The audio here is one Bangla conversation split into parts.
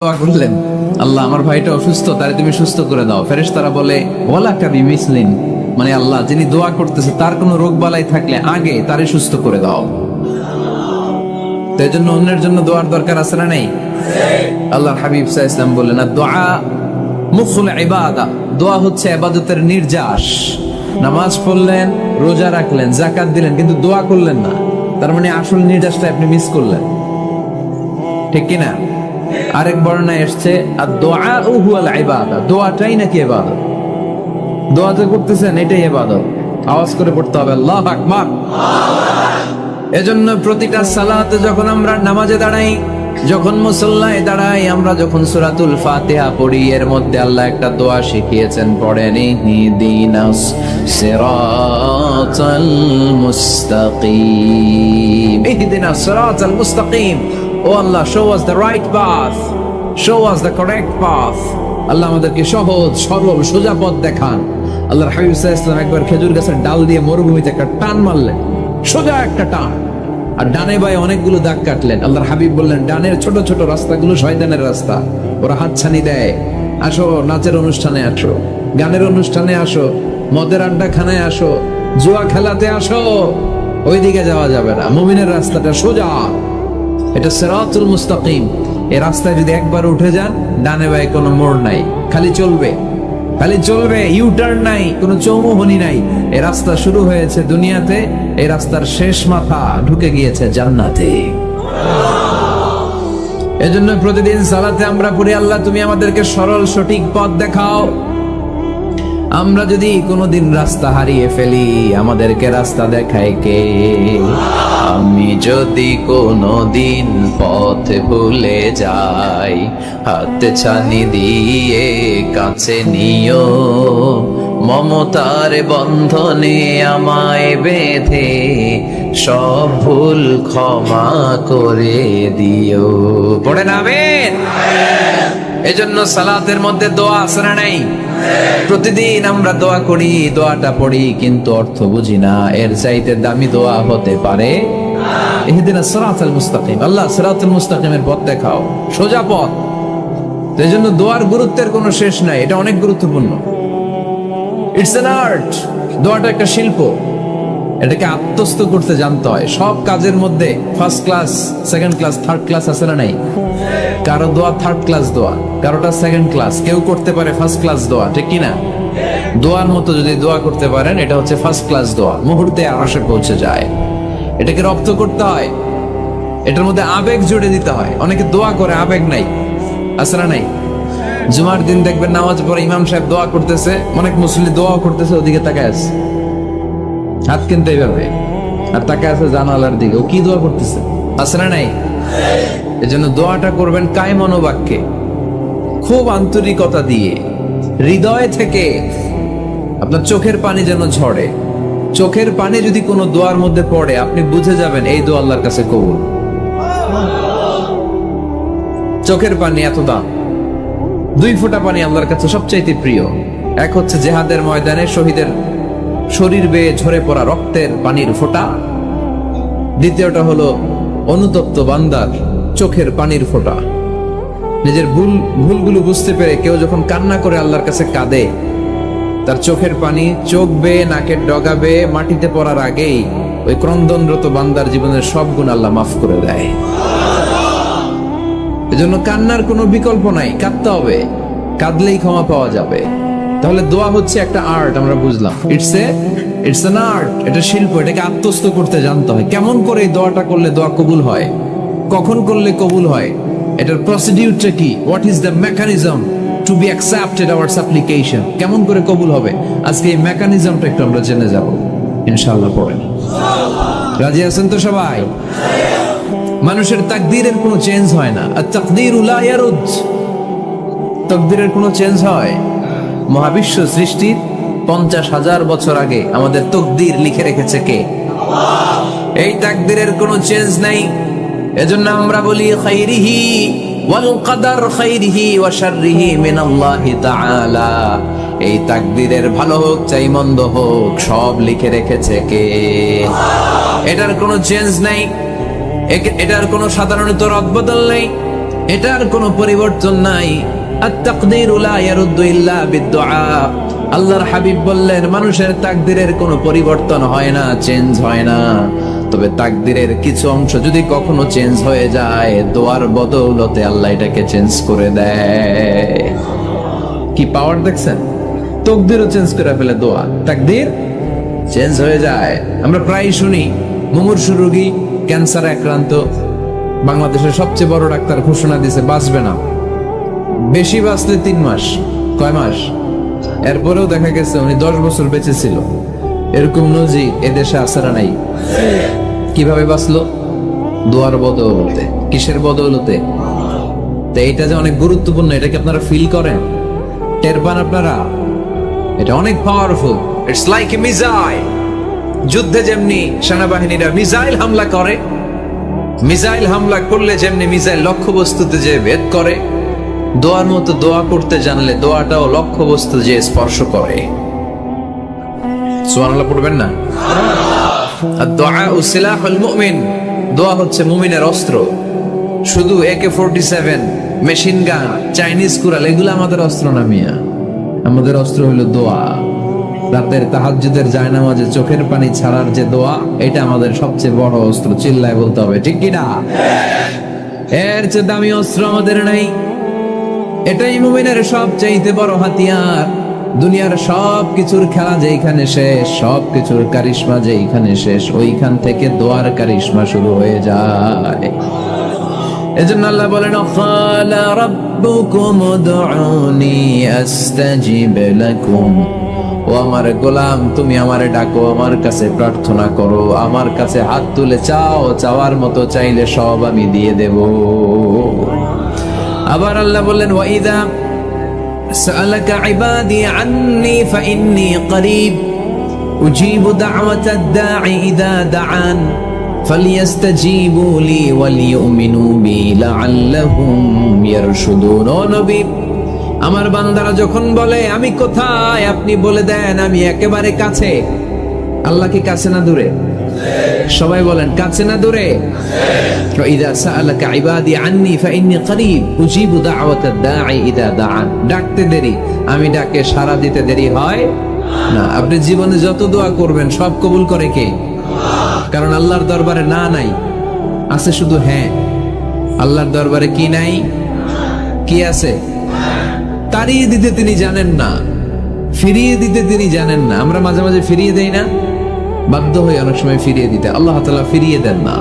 দোয়া করলেন, আল্লাহ আমার ভাইটা অসুস্থ, তারে তুমি সুস্থ করে দাও। ফেরেশতারা বলে ওয়ালা কাবি মিসলিন, মানে আল্লাহ যিনি দোয়া করতেছে তার কোনো রোগ বালাই থাকলে আগে তারে সুস্থ করে দাও। তো এই জন্য অন্যের জন্য দোয়ার দরকার আছে না নেই? আল্লাহর হাবিব সাল্লাল্লাহু আলাইহি ওয়াসাল্লাম বললেন, দোয়া মুখুল ইবাদা, দোয়া হচ্ছে ইবাদতের নির্যাস। নামাজ পড়লেন, রোজা রাখলেন, যাকাত দিলেন, কিন্তু দোয়া করলেন না, তার মানে আসল নির্যাসটা আপনি মিস করলেন, ঠিক কি না? আরেক বর্ণনায় এসেছে আদ-দুআ হুয়াল ইবাদা, দোয়াটাই নাকি ইবাদত। দোয়া তো করতেছেন, এটাই ইবাদত। আওয়াজ করে পড়তে হবে আল্লাহু আকবার। এজন্য প্রতিটা সালাতে যখন আমরা নামাজে দাঁড়াই, যখন মুসল্লায় দাঁড়াই, আমরা যখন সূরাতুল ফাতিহা পড়ি, এর মধ্যে আল্লাহ একটা দোয়া শিখিয়েছেন, পড়েন ইহদিনাস সিরাতাল মুস্তাকিম, ইহদিনাস সিরাতাল মুস্তাকিম। ও আল্লাহ, show us the right path, show us the correct path। আল্লাহ আমাদেরকে সহজ সরল সোজা পথ দেখান। আল্লাহর হাবিব সাল্লাল্লাহু আলাইহি ওয়াসাল্লাম একবার খেজুর গাছের ডাল দিয়ে মরুভূমিতে একটা টান মারলেন, সোজা একটা টান, আর ডানে বায়ে অনেকগুলো দাগ কাটলেন। আল্লাহর হাবিব বললেন, ডানের ছোট ছোট রাস্তাগুলো শয়তানের রাস্তা, ওরা হাতছানি দেয়। আসো নাচের অনুষ্ঠানে আসো, গানের অনুষ্ঠানে আসো, মদের আড্ডাখানায় আসো, জুয়া খেলাতে আসো, ওইদিকে যাওয়া যাবে না। মুমিনের রাস্তাটা সোজা, এটা সিরাতুল মুস্তাকিম। এই রাস্তায় যদি একবার উঠে যান, ডানে বায়ে কোনো মোড় নাই, খালি চলবে, খালি চলবে, ইউ টার্ন নাই, কোনো চৌমুহনী নাই। এই রাস্তা শুরু হয়েছে দুনিয়াতে, এই রাস্তার শেষ মাথা ঢুকে গিয়েছে জান্নাতে। এজন্য প্রতিদিন সালাতে আমরা পড়ি, আল্লাহ তুমি আমাদেরকে সরল সঠিক পথ দেখাও। আমরা যদি কোনোদিন রাস্তা হারিয়ে ফেলি, আমাদেরকে রাস্তা দেখায় কে? আমি যদি কোনোদিন পথ ভুলে যাই, হাতে ছানি দিয়ে কাছে নিও, মমতার বন্ধনে আমায় বেঁধে সব ভুল ক্ষমা করে দিও। পড়ে নামেন। এজন্য সালাতের মধ্যে দোয়া আছে না নাই? প্রতিদিন আমরা দোয়া করি, দোয়াটা পড়ি, কিন্তু অর্থ বুঝি না। এর চাইতে দামি দোয়া হতে পারে ইহদিনাস সিরাতাল মুস্তাকিম, আল্লাহ সিরাতুল মুস্তাকিমের পথ দেখাও, সোজা পথ। এই জন্য দোয়ার গুরুত্বের কোনো শেষ নাই, এটা অনেক গুরুত্বপূর্ণ। ইটস অ্যান আর্ট, দোয়াটা একটা শিল্প, এটাকে আত্মস্থ করতে জানতে হয়। সব কাজের মধ্যে first class, second class, third class আছে না নাই? কারো দোয়া থার্ড ক্লাস দোয়া, কারোটা সেকেন্ড ক্লাস, কেউ করতে পারে ফার্স্ট ক্লাস দোয়া, ঠিক কি না? দোয়ার মতো যদি দোয়া করতে পারেন, এটা হচ্ছে ফার্স্ট ক্লাস দোয়া, মুহূর্তে আরশে পৌঁছে যায়। এটাকে রপ্ত করতে হয়, এটার মধ্যে আবেগ জুড়ে দিতে হয়। অনেকে দোয়া করে আবেগ নাই, আছে না নাই? জুমার দিন দেখবেন নামাজ পড়ে ইমাম সাহেব দোয়া করতেছে, অনেক মুসল্লি দোয়া করতেছে, ওদিকে তাকায় আছে, হাত কিন্তু এইভাবে, আর তাকায় আছে জানালার দিকে, ও কি দোয়া করতেছে, আছে না নাই? এজন্য দোয়াটা করবেন কায় মনোবাক্যে, খুব আন্তরিকতা দিয়ে, হৃদয় থেকে। আপনার চোখের পানি যেন ঝরে। চোখের পানি যদি কোনো দোয়ার মধ্যে পড়ে, আপনি বুঝে যাবেন এই দোয়া আল্লাহর কাছে কবুল। চোখের পানি এত দাম। 2 ফোঁটা পানি আল্লাহর কাছে সবচাইতে প্রিয়। এক হচ্ছে জিহাদের ময়দানে শহীদের শরীর বেয়ে ঝরে পড়া রক্তের পানির ফোঁটা, দ্বিতীয়টা হলো অনুতপ্ত বান্দার চোখের পানির ফোঁটা। নিজের ভুলগুলো বুঝতে পেরে কেউ যখন কান্না করে আল্লাহর কাছে কাঁদে, তার চোখের পানি চোখ বেয়ে নাকের ডগা বেয়ে মাটিতে পড়ার আগেই ওই ক্রন্দনরত বান্দার জীবনের সব গুণ আল্লাহ মাফ করে দেয়। এজন্য কান্নার কোনো বিকল্প নাই, কাঁদতে হবে, কাঁদলেই ক্ষমা পাওয়া যাবে। তাহলে দোয়া হচ্ছে একটা আর্ট, আমরা বুঝলাম। ইটস অ্যান আর্ট, এটা শিল্প, এটাকে আত্মস্থ করতে জানতে হয়। কেমন করে এই দোয়াটা করলে দোয়া কবুল হয়, কখন করলে কবুল হয়, এটার প্রসিডিউরটা কি, what is the mechanism two be accepted hour সাপ্লিকেশন, কেমন করে কবুল হবে, আজকে এই মেকানিজমটা একটু আমরা জেনে যাব ইনশাআল্লাহ। পড়েন, রাজি আছেন তো সবাই? মানুষের তাকদীরের কোনো চেঞ্জ হয় না, আর তাকদীরু লা ইয়ারুদ, তাকদীরের কোনো চেঞ্জ হয়? মহাবিশ্ব সৃষ্টির 50,000 বছর আগে আমাদের তাকদীর লিখে রেখেছে কে? আল্লাহ। এই তাকদীরের কোনো চেঞ্জ নাই। এজন্য আমরা বলি খাইরিহি ওয়াল কদর, খাইরিহি ওয়া শাররিহি মিনাল্লাহি তাআলা। এই তাকদীরের ভালো হোক চাই মন্দ হোক, সব লিখে রেখেছে কে? আল্লাহ। এটার কোনো চেঞ্জ নাই, এটার কোনো সাধারণত রদবদল নেই। এটার কোনো পরিবর্তন নাই। আত-তাকদীরু লা ইয়ারুদ্দু ইল্লা বিদ-দুআ। আল্লাহর হাবিব বললেন, মানুষের তাকদীরের কোনো পরিবর্তন হয় না, চেঞ্জ হয় না। তবে তাকদীরের কিছু অংশ যদি কখনো চেঞ্জ হয়ে যায়, দোয়ার বদৌলতে আল্লাহ এটাকে চেঞ্জ করে দেয়। কি পাওয়ার দেখছেন? তাকদীরও চেঞ্জ করে ফেলে দোয়া, তাকদীর চেঞ্জ হয়ে যায়। আমরা প্রায় শুনি মুমূর্ষু রোগী, ক্যান্সারে আক্রান্ত, বাংলাদেশের সবচেয়ে বড় ডাক্তার ঘোষণা দিয়েছে বাঁচবে না, বেশি বাঁচলে 3 মাস। কয় মাস? এরপরেও দেখা গেছে উনি 10 বছর বেঁচে ছিল। এরকম নজির এদেশে আছে না নাই? কিভাবে বাঁচলো? দোয়ার বদৌলতে। কিসের বদৌলতে? তো এইটা যে অনেক গুরুত্বপূর্ণ, এটা কি আপনারা ফিল করেন, টের পান আপনারা? এটা অনেক powerful. It's like a missile. যুদ্ধে যেমনি সেনাবাহিনীরা মিসাইল হামলা করে, মিসাইল হামলা করলে যেমনি মিসাইল লক্ষ্যবস্তুতে যে ভেদ করে, দোয়ার মতো দোয়া করতে জানলে দোয়াটাও লক্ষ্যবস্তু যে স্পর্শ করে। সুবহানাল্লাহ পড়বেন না? আদ-দুআউ সিলাহুল মুমিন। দোয়া হচ্ছে মুমিনের অস্ত্র। শুধু AK-47, মেশিন গান, চাইনিজ কুড়াল এগুলো আমাদের অস্ত্র না মিয়া। আমাদের অস্ত্র হলো দোয়া। রাতের তাহাজ্জুদের জায়নামাজে চোখের পানি ছাড়ার যে দোয়া, এটা আমাদের সবচেয়ে বড় অস্ত্র। চিল্লায় বলতে হবে, ঠিক কি না? এর চেয়ে দামি অস্ত্র আমাদের নাই। এটাই মুমিনের সবচাইতে বড় হাতিয়ার। দুনিয়ার সব কিছুর খেলা যেখানে শেষ, সব কিছুর কারিশমা যেখানে শেষ, ওইখান থেকে দোয়ার কারিশমা শুরু হয়ে যায়। এজন্য আল্লাহ বলেন, ক্বালা রাব্বুকুম উদউনি আস্তাজিব লাকুম। ও আমার গোলাম, তুমি আমারে ডাকো, আমার কাছে প্রার্থনা করো, আমার কাছে হাত তুলে চাও, চাওয়ার মতো চাইলে সব আমি দিয়ে দেব। আবার আল্লাহ বললেন, ওয়া ইযা সাআলাকা ইবাদি আন্নী ফাইন্নী করিব উজিবু দাওয়াতাদ দাঈ ইযা দাআন ফালিয়াস্তাজিবু লি ওয়ালিউমিনু বি লাআল্লাহুম ইয়ারশুদুন। ও নবী, আমার বান্দারা যখন বলে আমি কোথায়, আপনি বলে দেন আমি একেবারে কাছে। আল্লাহ কি কাছে না দূরে? সবাই বলেন, কাছে না দূরে? ইযা সাআলাকা ইবাদি আন্নী ফাইন্নী করিব উজিবু দাওয়াতাদ দাঈ ইযা দাআন। ডাকতে দেরি, আমি ডাকে সাড়া দিতে দেরি হয় না। আপনি জীবনে যত দোয়া করবেন সব কবুল করে কে? কারণ আল্লাহর দরবারে না নাই, আছে শুধু হ্যাঁ। আল্লাহর দরবারে কি নাই? কি আছে? তাড়িয়ে দিতে তিনি জানেন না, ফিরিয়ে দিতে তিনি জানেন না। আমরা মাঝে মাঝে ফিরিয়ে দেই না, বাধ্য হয়ে অনেক সময় ফিরিয়ে দিতে। আল্লাহ তাআলা ফিরিয়ে দেন না।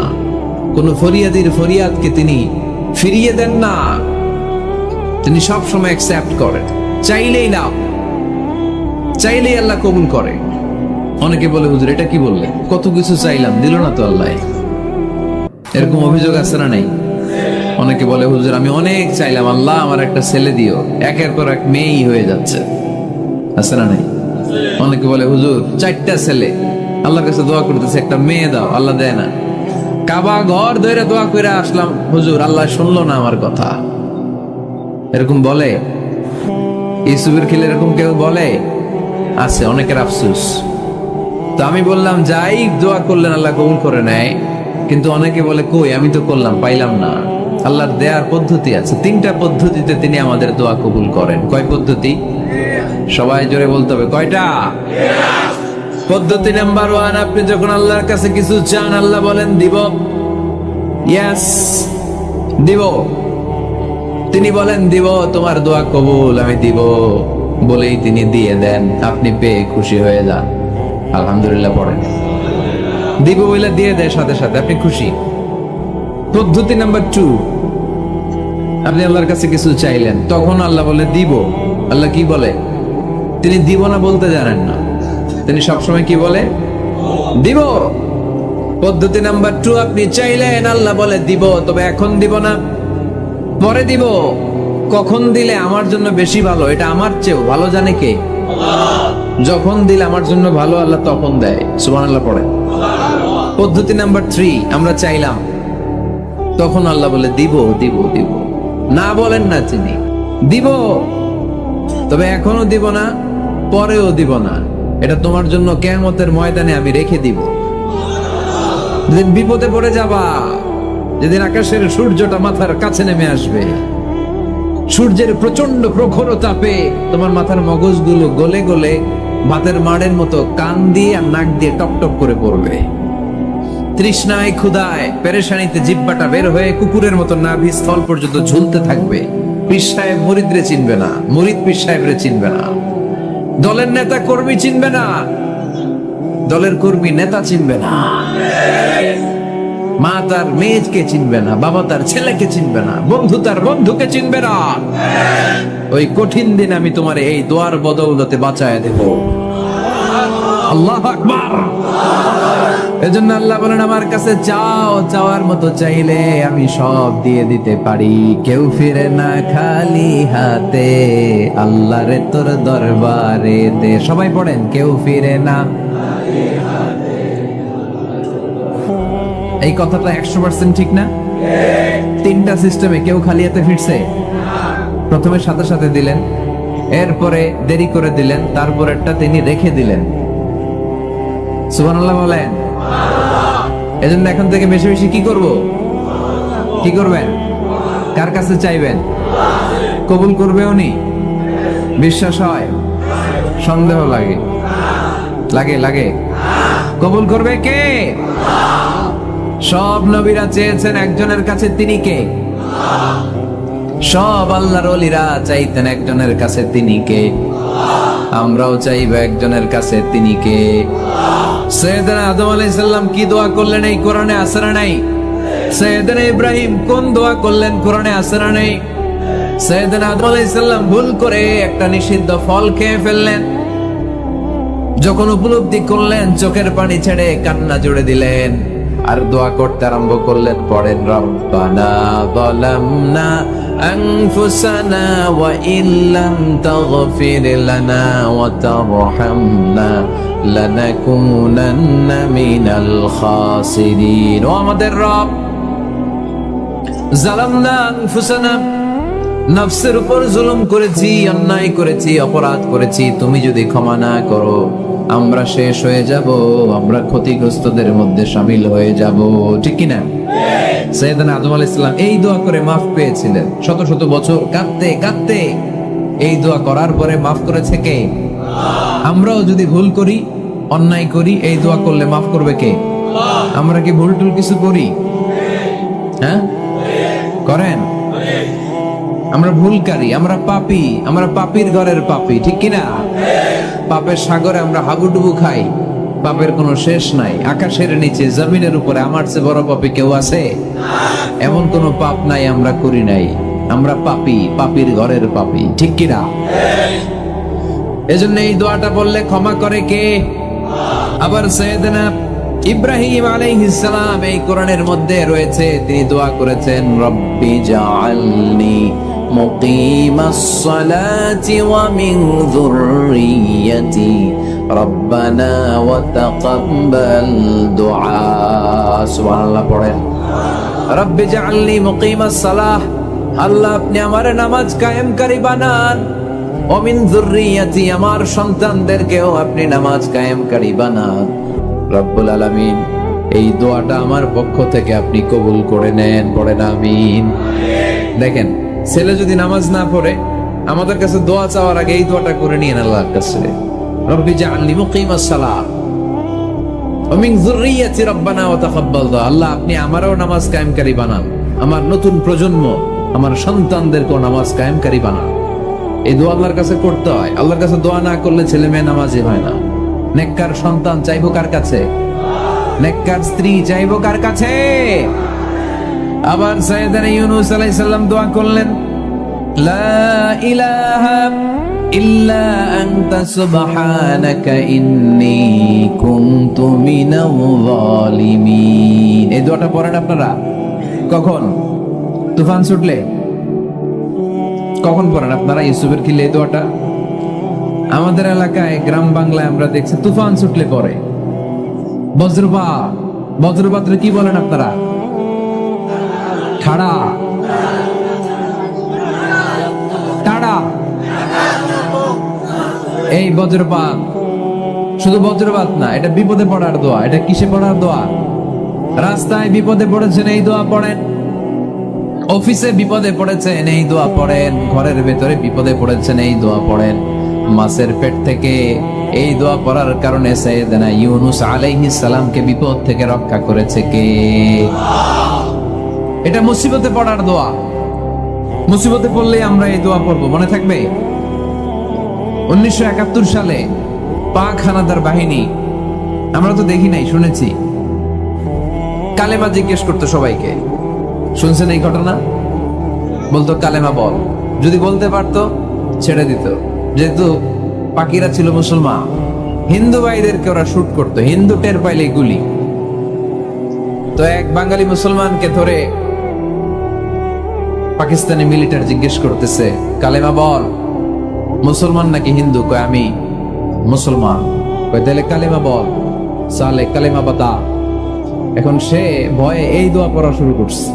কোন ফরিয়াদির ফরিয়াদকে তিনি ফিরিয়ে দেন না, তিনি সব সময় অ্যাকসেপ্ট করেন। চাইলেই না, চাইলেই আল্লাহ কবুল করে। অনেকে বলে, হুজুর এটা কি বললে, কত কিছু চাইলাম দিল না তো আল্লাহ। এরকম অভিযোগ আছে না নাই? অনেকে বলে, হুজুর আমি অনেক চাইলাম, আল্লাহ আমার একটা ছেলে দিও, একের পর এক মেয়েই হয়ে যাচ্ছে। আছে না নাই? অনেকে বলে, হুজুর 4টা ছেলে, আল্লাহর কাছে দোয়া করতেছে একটা মেয়ে দাও, আল্লাহ দেয় না। কাবা ঘর ধরে দোয়া করে আসলাম, হুজুর আল্লাহ শুনলো না আমার কথা। এরকম বলে? ইউসুফের খিলে এরকম কেউ বলে? আছে, অনেকের আফসোস। তো আমি বললাম, যাই দোয়া করলেন আল্লাহ কবুল করে নেয়, কিন্তু অনেকে বলে কই আমি তো করলাম পাইলাম না। আল্লাহর দেয়ার পদ্ধতি আছে, 3টা পদ্ধতিতে তিনি আমাদের দোয়া কবুল করেন। কয় পদ্ধতি? সবাই জোরে বলতে হবে, কয়টা? পদ্ধতি নাম্বার 1, আপনি যখন আল্লাহর কাছে কিছু চান, আল্লাহ বলেন দিব, ইয়েস দিব। তিনি বলেন দিব, তোমার দোয়া কবুল, আমি দিব বলেই তিনি দিয়ে দেন। আপনি পেয়ে খুশি হয়ে যান, আলহামদুলিল্লাহ পড়েন। দিব বলে দিয়ে দেয় সাথে সাথে, আপনি খুশি। পদ্ধতি নাম্বার 2, আপনি আল্লাহর কাছে কিছু চাইলেন, তখন আল্লাহ বলে দিব। আল্লাহ কি বলে? তিনি দিব না বলতে জানেন না, তিনি সবসময় কি বলে? দিব। পদ্ধতি নাম্বার 2, আপনি চাইলেন, আল্লাহ বলে দিব, তবে এখন দিব না, পরে দিব। কখন দিলে আমার জন্য বেশি ভালো, এটা আমার চেয়েও ভালো জানে কে? যখন দিলে আমার জন্য ভালো, আল্লাহ তখন দেয়। সুবহানাল্লাহ পড়ে। পদ্ধতি নাম্বার 3, আমরা চাইলাম, তখন আল্লাহ বলে দিব দিব দিব, না বলেন না তিনি, দিব, তবে এখনো দিব না, পরেও দিব না, এটা তোমার জন্য কিয়ামতের ময়দানে আমি রেখে দিব। বিপদে পড়ে যাবা, যেদিন আকাশের সূর্যটা মাথার কাছে নেমে আসবে, সূর্যের প্রচন্ড প্রখর তাপে তোমার মাথার মগজগুলো গলে গলে ভাতের মাড়ের মতো কান দিয়ে আর নাক দিয়ে টপ টপ করে পড়বে। তৃষ্ণায় ক্ষুধায় পেরেশানিতে জিহ্বাটা বের হয়ে কুকুরের মতো নাভি স্থল পর্যন্ত ঝুলতে থাকবে। পীর সাহেব মুরিদরে চিনবে না, মুরিদ পীর সাহেবরে চিনবে না, দলের নেতা কর্মী চিনবে না, দলের কর্মী নেতা চিনবে না, মা তার মেয়েকে চিনবে না, বাবা তার ছেলেকে চিনবে না, বন্ধু তার বন্ধুকে চিনবে না। ওই কঠিন দিন আমি তোমার এই দোয়ার বদৌলতে বাঁচায় দেব। আল্লাহু আকবার। এজন্য আল্লাহ বলেন, আমার কাছে চাও, চাওয়ার মতো চাইলে আমি সব দিয়ে দিতে পারি। কেউ ফিরে না খালি হাতে, আল্লাহরে তোর দরবারে দে। সবাই পড়েন, কেউ ফিরে না। এই কথাটা 100% ঠিক না? তিনটা সিস্টেমে কেউ খালি হাতে ফিরছে? প্রথমে সাথে সাথে দিলেন, এরপরে দেরি করে দিলেন, তারপরেরটা তিনি রেখে দিলেন। সুবহানাল্লাহ বলেন। এজন্য এখন থেকে বেশি বেশি কি করব? কি করবেন? কার কাছে চাইবেন? কবুল করবে উনি? বিশ্বাস হয়? সন্দেহ লাগে? লাগে লাগে? কবুল করবে কে? সব নবীরা চেয়েছেন একজনের কাছে, তিনি কে? সব আল্লাহর ওলিরা চাইতেন একজনের কাছে, তিনি কে? আমরাও চাইব একজনের কাছে, তিনি কে? সাইয়েদনা আদম আলাইহিস সালাম কি দোয়া করলেন এই কোরআনে আছে না নাই? সাইয়েদনা ইব্রাহিম কোন দোয়া করলেন কোরআনে আছে না নাই? সাইয়েদনা আদম আলাইহিস সালাম ভুল করে একটা নিষিদ্ধ ফল খেয়ে ফেললেন, যখন উপলব্ধি করলেন চোখের পানি ছেড়ে কান্না জুড়ে দিলেন আর দোয়া করতে আরম্ভ করলেন। পড়েন, রব্বানা যালামনা আনফুসানা ওয়া ইল্লাম তাগফির লানা ওয়া তারহামনা লানাকুনান্না মিনাল খাসিরিন। ও আমাদের রব, যালামনা আনফুসানা, নফসের উপর জুলুম করেছি, অন্যায় করেছি, অপরাধ করেছি, তুমি যদি ক্ষমা না করো আমরা শেষ হয়ে যাব, আমরা ক্ষতিগ্রস্তদের মধ্যে শামিল হয়ে যাব। ঠিক কি না? সাইয়েদনা আদম আলাইহিস সালাম এই দোয়া করে মাফ পেয়েছিলেন। শত শত বছর কাঁদতে কাঁদতে এই দোয়া করার পরে মাফ করেছে কে? আমরাও যদি ভুল করি, অন্যায় করি, এই দোয়া করলে মাফ করবে কে? আমরা কি ভুল টুল কিছু করি? হ্যাঁ, করেন? আমরা ভুলকারী, আমরা পাপী, আমরা পাপীর ঘরের পাপী। ঠিক কিনা? পাপের সাগরে আমরা হাবুডুবু খাই, পাপের কোনো শেষ নাই। আকাশের নিচে, জমিনের উপরে আমার চেয়ে বড় পাপী কেউ আছে? এমন কোনো পাপ নাই আমরা করি নাই। আমরা পাপী, পাপীর ঘরের পাপী। ঠিক কিনা? এজন্য এই দোয়াটা বললে ক্ষমা করে কে? আবার সাইয়েদনা ইব্রাহিম আলাইহিস সালাম এই কোরআনের মধ্যে রয়েছে, তিনি দোয়া করেছেন, রব্বি জাআলনি মুকিমাস সালাতি ওয়া মিন যুররিয়্যাতি রব্বানা ওয়া তাকাব্বাল দুআ। সুবহানাল্লাহ পড়েন, রব্বি জাআলনি মুকিমাস সালাহ, আল্লাহ আপনি আমার নামাজ কায়েমকারী বানান, ওয়া মিন যুররিয়্যাতি, আমার সন্তানদেরকেও আপনি নামাজ কায়েমকারী বানান। রব্বুল আলামিন এই দোয়াটা আমার পক্ষ থেকে আপনি কবুল করে নেন। পড়েন আমিন। দেখেন, ছেলে যদি নামাজ না পড়ে আমাদের কাছে দোয়া চাওয়ার আগে এই দোয়াটা করে নিয়েন আল্লাহর কাছে, রব্বি জাআলনি মুকিমাস সালাহ ওয়া মিন যুররিয়্যাতি রব্বানা ওয়া তাকাব্বাল দুআ। আল্লাহ আপনি আমারও নামাজ কায়েমকারী বানান, আমার নতুন প্রজন্ম, আমার সন্তানদেরকেও নামাজ কায়েমকারী বানান। এই দোয়া আল্লাহর কাছে করতে হয়। আল্লাহর কাছে দোয়া না করলে ছেলে মেয়ে নামাজি হয় না। নেককার সন্তান চাইবো কার কাছে? নেককার স্ত্রী চাইবো কার কাছে? আবার সাইয়েদনা ইউনূস আলাইহিস সালাম দোয়া করলেন, লা ইলাহা ইল্লা আনতা সুবহানাকা ইন্নী কুনতু মিনাল যালিমিন। এই দোয়াটা পড়েন আপনারা কখন? তুফান ছুটলে? কখন পড়েন আপনারা ইউসুফের খিলে এই দোয়াটা? আমাদের এলাকায় গ্রাম বাংলায় আমরা দেখছি তুফান ছুটলে পরে। বজ্রপাত, বজ্রপাতরে কি বলেন আপনারা? ঠাড়া, টাড়া। এই বজ্রপাত শুধু বজ্রপাত না, এটা বিপদে পড়ার দোয়া। এটা কিসে পড়ার দোয়া? রাস্তায় বিপদে পড়েছেন, এই দোয়া পড়েন। অফিসে বিপদে পড়েছেন এই দোয়া পড়েন, ঘরের ভেতরে বিপদে পড়েছেন এই দোয়া পড়েন। মাছের পেট থেকে এই দোয়া পড়ার কারণে সাইয়েদনা ইউনূস আলাইহিস সালামকে বিপদ থেকে রক্ষা করেছে কে? এটা মুসিবতে পড়ার দোয়া। মুসিবতে পড়লে আমরা এই দোয়া পড়বো, মনে থাকবে? 1971 সালে পাক হানাদার বাহিনী, আমরা তো দেখি নাই, শুনেছি, কালেমা জিজ্ঞেস করতো সবাইকে। শুনছেন এই ঘটনা? বলতো কালেমা বল, যদি বলতে পারতো ছেড়ে দিত। যেহেতু পাকিরা ছিল মুসলমান, হিন্দু ভাইদেরকে ওরা শুট করতো, হিন্দু টের পাইলে গুলি। তো এক বাঙালি মুসলমানকে ধরে পাকিস্তানি মিলিটারি জিজ্ঞেস করতেছে, কালেমা বল। মুসলমান নাকি হিন্দু? কয় আমি মুসলমান। কয় তাহলে কালেমা বল। সালে কালেমা বাতা। এখন সে ভয়ে এই দোয়া পড়া শুরু করছে।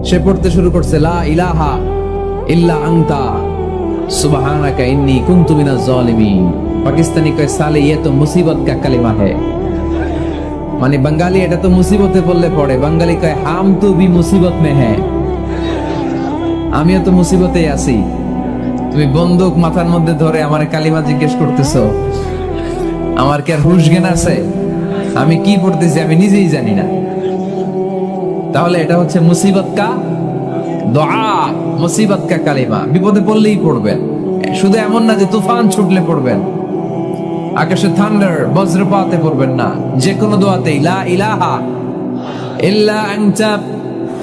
সে পড়তে শুরু করছে, লা ইলাহা ইল্লা আনতা সুবহানাকা ইন্নী কুনতু মিনাজ জালিমিন। পাকিস্তানি কয় সালে ये तो मुसीबत का कलिमा है। মানে বাঙালি এটা তো মুসিবতে পড়লে পড়ে, বাঙালি কয় হাম তো ভি মুসিবত মে হ্যায়, আমিও তো মুসিবতেই আছি। তুমি বন্দুক মাথার মধ্যে ধরে আমার কালিমা জিজ্ঞেস করতেছো, আমার কি আর হুশ জ্ঞান আছে? আমি কি পড়তেছি আমি নিজেই জানি না। তাহলে এটা হচ্ছে মুসিবত কা দোয়া, মুসিবত কা কালিমা। বিপদে পড়লেই পড়বেন, শুধু এমন না যে তুফান ছুটলে পড়বেন, আকাশে থান্ডার বজ্রপাতে পড়বেন না। যে কোনো দোয়াতেই লা ইলাহা ইল্লা আনতা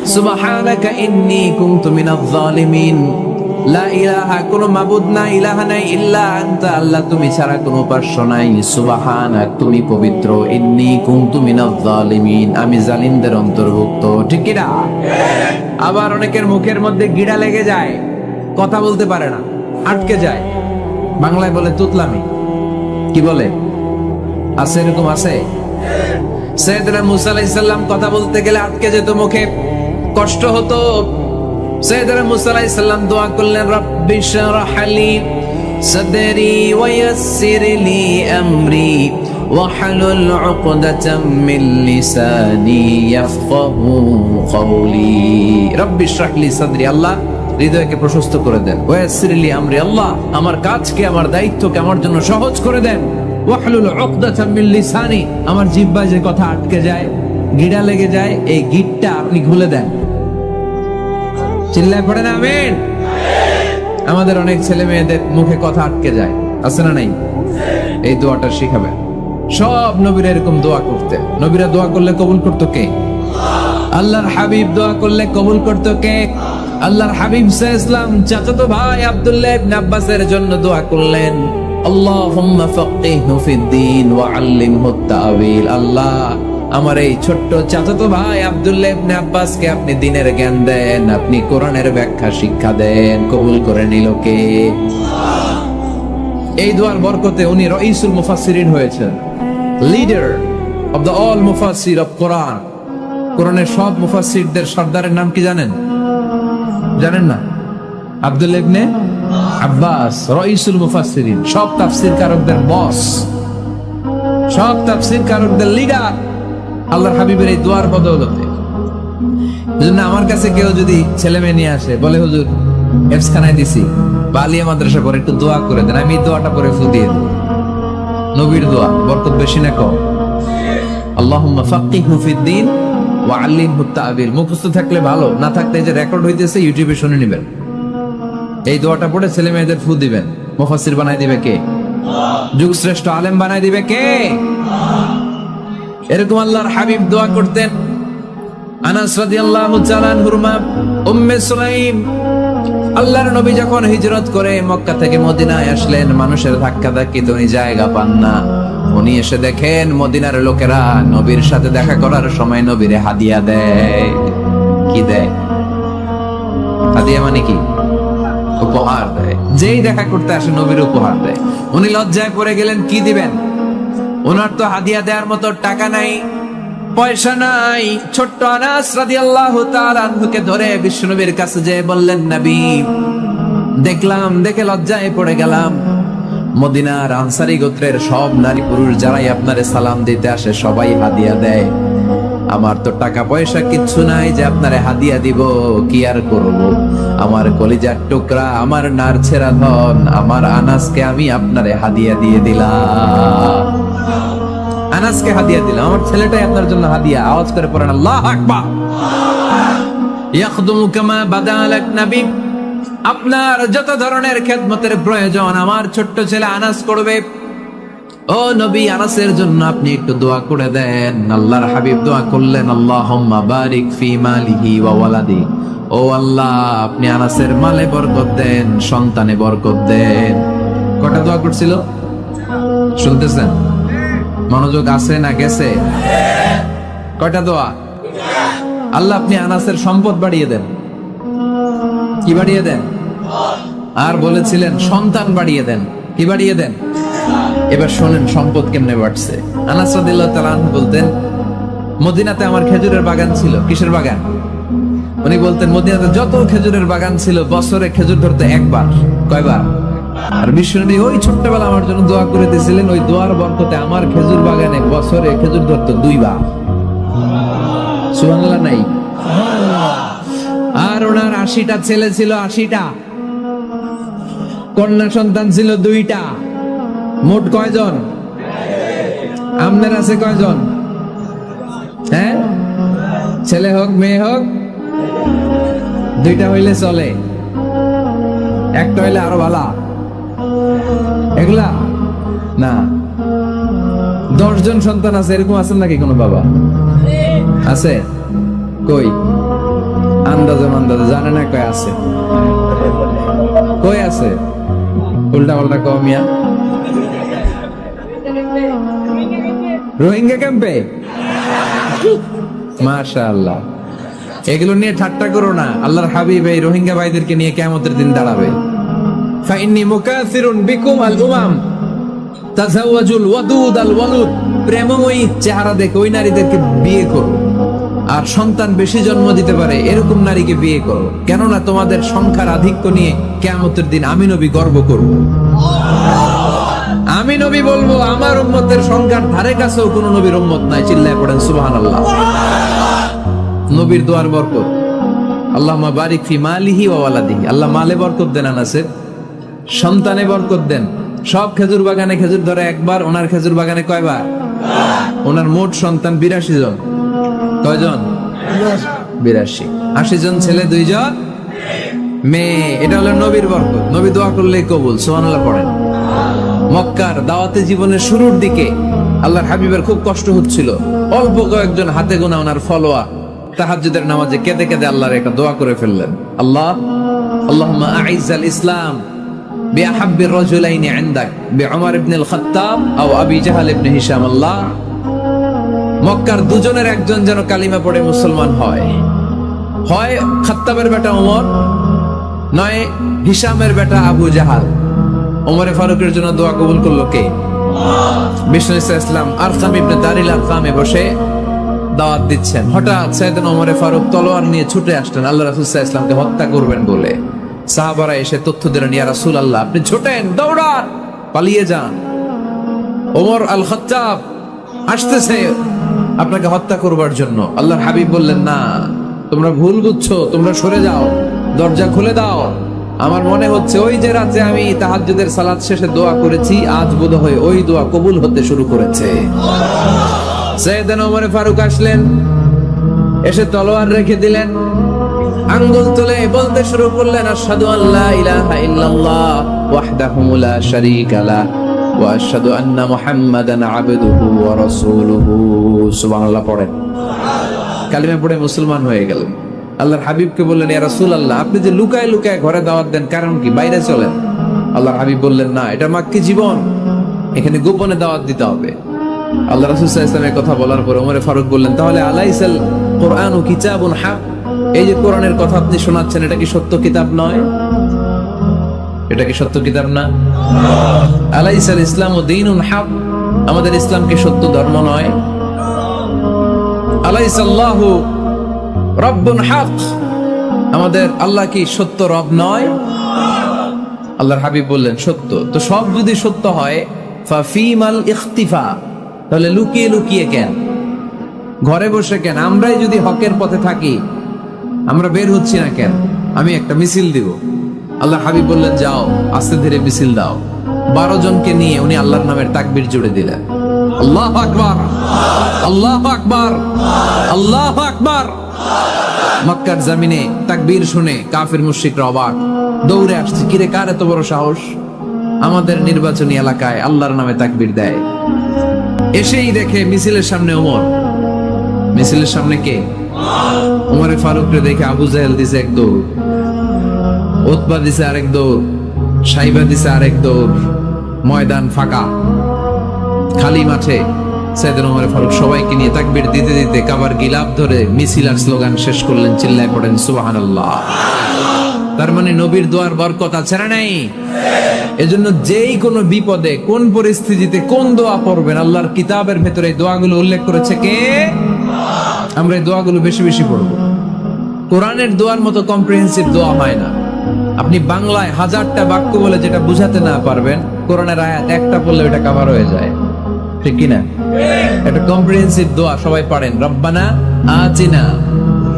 সুবহানাকা ইন্নী কুনতু মিনাজ জালিমিন। লা ইলাহা, কোনো মাবুদ নাই, ইলাহা নাই, ইল্লা আনতা, আল্লাহ তুমি ছাড়া কোনো উপাস্য নাই, সুবহানাক, তুমি পবিত্র, ইন্নী কুনতু মিনাজ জালিমিন, আমি জালিমদের অন্তর্ভুক্ত। ঠিক কি না? আবার অনেকের মুখের মধ্যে গিড়া লেগে যায়, কথা বলতে পারে না, আটকে যায়। বাংলায় বলে তুতলামি। কি বলে? আছে, এরকম আছে। সাইয়েদনা মুসা আলাইহিস সালাম কথা বলতে গেলে আটকে যেত, মুখে কষ্ট হতো। সাইয়েদনা মুসা আলাইহিস সালাম দোয়া করলেন, রব্বি শরহ লি সাদরি ওয়া ইয়াসসির লি আমরি ওয়াহলুল উকদাতাম মিন লিসানি ইয়াফকাহু কওলি। রব্বি শরহ লি সাদরি, আল্লাহ হৃদয়কে প্রশস্ত করে দেন। ওয়া ইয়াসসির লি আমরি, আল্লাহ আমার কাজকে, আমার দায়িত্বকে আমার জন্য সহজ করে দেন। ওয়াহলুল উকদাতাম মিন লিসানি, আমার জিহ্বায় যে কথা আটকে যায়, গিড়া লেগে যায়, এই গিটটা আপনি খুলে দেন। চিল্লায় পড়েন আমিন। আমাদের অনেক ছেলে মেয়েদের মুখে কথা আটকে যায়, আছে না নাই? এই দোয়াটা শিখাবেন। সব নবীরা এরকম দোয়া করতেন। নবীরা দোয়া করলে কবুল করতো কে? আল্লাহর হাবিব দোয়া করলে কবুল করতো কে? আল্লাহর হাবিব সাল্লাল্লাহু আলাইহি ওয়াসাল্লাম চাচাতো ভাই আব্দুল্লাহ ইবনে আব্বাসের জন্য দোয়া করলেন, আল্লাহুম্মা ফাক্কিহহু ফিদ-দীন ওয়া আল্লিমহু তা'ওয়িল। আল্লাহ আমার এই ছোট্ট চাচাতো ভাই আব্দুল্লাহ ইবনে আব্বাসকে আপনি দ্বীনের জ্ঞান দেন, আপনি কোরআনের ব্যাখ্যা শিক্ষা দেন। কবুল করে নিল কে? এই দোয়ার বরকতে উনি রাইসুল মুফাসসিরিন হয়েছেন, লিডার অফ দ্য অল মুফাসসির অফ কোরআন। কোরআনের সব মুফাসসিরদের সর্দারের নাম কি জানেন? জানেন না? আব্দুল্লাহ ইবনে আব্বাস রাইসুল মুফাসসিরিন, সব তাফসীর কারকদের বস, সব তাফসীর কারকদের লিডার, আল্লাহর হাবিবের এই দোয়ার বদৌলতে। এজন্য আমার কাছে কেউ যদি ছেলে মেয়ে নিয়ে আসে, বলে হুজুর এফসখানায় দিছি বা আলিয়া মাদ্রাসা করে একটু দোয়া করে দেন, আমি এই দোয়াটা পরে ফুদিয়ে দেব। নবীর দোয়া, বরকত বেশি না কম? আল্লাহুম্মা ফাক্কিহহু ফিদ-দীন ওয়া আল্লিমহু তা'ওয়িল। মুখস্থ থাকলে ভালো, না থাকলে যে রেকর্ড হইতেছে ইউটিউবে শুনে নেবেন। এই দোয়াটা পড়ে ছেলে মেয়েদের ফু দিবেন। মুফাসসির বানাই দিবে কে? যুগ শ্রেষ্ঠ আলেম বানাই দিবে কে? এরকম আল্লাহর হাবিব দোয়া করতেন। আনাস রাদিয়াল্লাহু তাআলা আনহুর মা উম্মে সুলাইম, আল্লাহর নবী যখন হিজরত করে মক্কা থেকে মদিনায় আসলেন, মানুষের ধাক্কাধাক্কিতে উনি জায়গা পান না। উনি এসে দেখেন মদিনার লোকেরা নবীর সাথে দেখা করার সময় নবীরে হাদিয়া দেয়। কি দেয়? হাদিয়া মানে কি? উপহার দেয়। যেই দেখা করতে আসে নবীর উপহার দেয়। উনি লজ্জায় পড়ে গেলেন, কি দিবেন? ওনার তো হাদিয়া দেওয়ার মতো টাকা নাই, পয়সা নাই। ছোট্ট আনাস রাদিয়াল্লাহু তাআলা আনহুকে ধরে বিশ্বনবীর কাছে যেয়ে বললেন, নবী দেখলাম, দেখে লজ্জায় পড়ে গেলাম, মদিনার আনসারী গোত্রের সব নারী পুরুষ যারাই আপনারে সালাম দিতে আসে সবাই হাদিয়া দেয়, আমার তো টাকা পয়সা কিচ্ছু নাই যে আপনারে হাদিয়া দিব, কি আর করব। আমার কলিজার টুকরা, আমার নারছেরা ধন, আমার আনাসকে আমি আপনারে হাদিয়া দিয়ে দিলাম। আনাসকে হাদিয়া দিলাম, আমার ছেলেটাই আপনার জন্য হাদিয়া। আওয়াজ করে পড়েন আল্লাহু আকবার। ইয়াখদুমু কামা বাদালাক নবী, আপনার যত ধরনের খেদমতের প্রয়োজন আমার ছোট্ট ছেলে আনাস করবে। ও নবী, আনাসের জন্য আপনি একটু দোয়া করে দেন। আল্লাহর হাবিব দোয়া করলেন, আল্লাহুম্মা বারিক ফি মালিহি ওয়া ওয়ালাদি। ও আল্লাহ, আপনি আনাসের মালে বরকত দেন, সন্তানে বরকত দেন। কটা দোয়া করছিল শুনতেছেন? মনোযোগ আছে না গেছে? কয়টা দোয়া? আল্লাহ আপনি আনাসের সম্পদ বাড়িয়ে দেন। কি বাড়িয়ে দেন? আর বলেছিলেন সন্তান বাড়িয়ে দেন। কি বাড়িয়ে দেন? এবার শোনেন সম্পদ কেমনে বাড়ছে। আনাস রাদিয়াল্লাহু তাআলা আনহু বলতেন, মদিনাতে আমার খেজুরের বাগান ছিল। কিসের বাগান? উনি বলতেন মদিনাতে যত খেজুরের বাগান ছিল বছরে খেজুর ধরতে একবার। কয়বার? আর বিশ্বনবী ওই ছোট্টবেলা আমার জন্য দোয়া করে দিয়েছিলেন, ওই দোয়ার বরকতে আমার খেজুর বাগানে বছরে খেজুর ধরতো 2 বার। সুবহানাল্লাহ নাই? আর ওনার 80টা ছেলে ছিল, 80টা। কন্যা সন্তান ছিল 2টা। মোট কয়জন? আপনার আছে কয়জন? হ্যাঁ, ছেলে হোক মেয়ে হোক 2টা হইলে চলে, একটা হইলে আরো ভালো। এগুলা না, 10 জন সন্তান আছে, এরকম আছেন নাকি কোনো বাবা? আছে? কই আন্দাজে মান্দাজে জানে না কয় আছে? কই আছে? উল্টা পাল্টা কমিয়া রোহিঙ্গা ক্যাম্পে। মাশাআল্লাহ, এগুলো নিয়ে ঠাট্টা করো না। আল্লাহর হাবিব এই রোহিঙ্গা ভাইদেরকে নিয়ে কিয়ামতের দিন দাঁড়াবে। ফাইন্নী মুকাসিরুন বিকুম আল উমাম তাজাওয়াজুল ওয়াদুদ আল ওয়ালুদ। প্রেমময়ী চেহারা দেখে ওই নারীদেরকে বিয়ে করো, আর সন্তান বেশি জন্ম দিতে পারে এরকম নারীকে বিয়ে করো। কেননা তোমাদের সংখ্যার আধিক্য নিয়ে কিয়ামতের দিন আমি নবী গর্ব করব। আমি নবী বলবো আমার উম্মতের সংখ্যার ধারে কাছেও কোন নবীর উম্মত নাই। চিল্লায় পড়েন সুবহানাল্লাহ। নবীর দোয়ার বরকত। আল্লাহুম্মা বারিক ফি মালিহি ওয়া ওয়ালাদিহি। আল্লাহ মালে বরকত দেন, আনাসের সন্তানে বরকত দেন। সব খেজুর বাগানে খেজুর ধরে একবার, ওনার খেজুর বাগানে কয়বার? ওনার মোট সন্তান 82 জন। কয়জন? 82। 80 জন ছেলে, 2 জন মেয়ে। এটা হলো নবীর বরকত। নবী দোয়া করলেই কবুল। সুবহানাল্লাহ পড়েন। মক্কার দাওয়াতে জীবনের শুরুর দিকে আল্লাহর হাবিবের খুব কষ্ট হচ্ছিল। অল্প কয়েকজন হাতে গোনা ওনার ফলোয়া তাহাজ্জুদের নামাজে কেঁদে কেঁদে আল্লাহর একটা দোয়া করে ফেললেন। আল্লাহুম্মা আইজ্জাল ইসলাম বিআহাব্বির রাজুলাইনি ইনদাক বিউমর ইবনে আল খাত্তাব আও আবি জাহল ইবনে হিশাম। আল্লাহ, মক্কার দুজনের একজন যেন কালিমা পড়ে মুসলমান হয়। হয় খাত্তাবের বেটা ওমর, নয় হিশামের বেটা আবু জাহাল। ওমরে ফারুকের জন্য দোয়া কবুল করলো কে? বিষ্ণু ইসলাম আরকাম ইবনে দারিল আরকামে বসে দাওয়াত দিচ্ছেন। হঠাৎ সাইয়েদনা ওমরে ফারুক তলোয়ার নিয়ে ছুটে আসলেন আল্লাহ রাসূল সাল্লাল্লাহু আলাইহি ওয়াসাল্লামকে হত্যা করবেন বলে। সাহাবারা এসে তথ্য দিলেন, ইয়া রাসূলুল্লাহ আপনি ছোটেন, দৌড়ান, পালিয়ে যান। ওমর আল খাত্তাব আসতেছে আপনাকে হত্যা করবার জন্য। আল্লাহর হাবিব বললেন, না, তোমরা ভুল বুঝছো, তোমরা সরে যাও, দরজা খুলে দাও। আমার মনে হচ্ছে ওই যে রাতে আমি তাহাজ্জুদের সালাত শেষে দোয়া করেছি, আজ বোধহয় ওই দোয়া কবুল হতে শুরু করেছে। সাইয়েদনা ওমর ফারুক আসলেন, এসে তলোয়ার রেখে দিলেন, আঙ্গুল তুলে বলতে শুরু করলেন, আশহাদু আল্লা ইলাহা ইল্লাল্লাহ ওয়াহদাহু লা শারীকা লাহ ওয়া আশহাদু আন্না মুহাম্মাদান আবদুহু ওয়া রাসূলুহু। সুবহানাল্লাহ পড়েন। কালিমা পড়ে মুসলমান হয়ে গেলেন। আল্লাহর হাবিবকে বললেন, ইয়া রাসূলুল্লাহ আপনি যে লুকায় লুকায় ঘরে দাওয়াত দেন, কারণ কি? বাইরে চলেন। আল্লাহর হাবিব বললেন, না, এটা মাক্কি জীবন, এখানে গোপনে দাওয়াত দিতে হবে। আল্লাহ রাসূল সাল্লাল্লাহু আলাইহি ওয়াসাল্লামের কথা বলার পরে ওমর ফারুক বললেন, তাহলে আলাইসাল কুরআনু কিতাবুন হক, এই যে কোরআনের কথা আপনি শোনাচ্ছেন এটা কি সত্য কিতাব নয়? এটা কি সত্য কিতাব না? আলাইসাল ইসলামু দীনুন হক, আমাদের ইসলাম কি সত্য ধর্ম নয়? আলাইসাল্লাহু রব্বুন হক, আমাদের আল্লাহ কি সত্য রব নয়? আল্লাহর হাবিব বললেন, সত্য। তো সব যদি সত্য হয়, ফাফিমাল ইখতিফা, তাহলে লুকিয়ে লুকিয়ে কেন? ঘরে বসে কেন? আমরাই যদি হকের পথে থাকি, আমরা বের হচ্ছি না কেন? আমি একটা মিছিল দিব। আল্লাহ হাবিব বললেন, যাও আস্তে ধীরে মিছিল দাও। 12 জনকে নিয়ে উনি আল্লাহর নামের তাকবীর জুড়ে দিলেন। আল্লাহু আকবার, আল্লাহু আকবার, আল্লাহু আকবার। মক্কার জমিনে তাকবীর শুনে কাফির মুশরিকরা অবাক, দৌড়ে আসছে, কিরে কার এত বড় সাহস আমাদের নির্বাচনী এলাকায় আল্লাহর নামে তাকবীর দেয়। এসেই দেখে মিছিলের সামনে ওমর। মিছিলের সামনে কে? ওমরে ফারুককে দেখে আবু জাহেল দিছে এক দৌড়, উতবা দিছে আরেক দৌড়, সাইবা দিছে আরেক দৌড়। ময়দান ফাঁকা, খালি মাঠে সাইয়েদনা ওমর ফারুক সবাইকে নিয়ে তাকবীর দিতে দিতে কাবার গিলাফ ধরে মিছিল আর স্লোগান শেষ করলেন। চিল্লায় পড়েন সুবহানাল্লাহ। তার মানে নবীর দোয়ার বরকত আছে না নাই? এজন্য যেই কোনো বিপদে, কোন পরিস্থিতিতে কোন দোয়া পড়বেন, আল্লাহর কিতাবের ভেতরে এই দোয়াগুলো উল্লেখ করেছে কে? আমরা এই দোয়াগুলো বেশি বেশি পড়ব। কোরআনের দোয়ার মতো কম্প্রিহেন্সিভ দোয়া হয় না। আপনি বাংলায় 1000টা বাক্য বলে যেটা বুঝাতে না পারবেন, কোরআনের আয়াত একটা পড়লে ওটা কভার হয়ে যায়, ঠিক কি না? এটা কম্প্রিহেন্সিভ দোয়া, সবাই পড়েন। রব্বানা আতিনা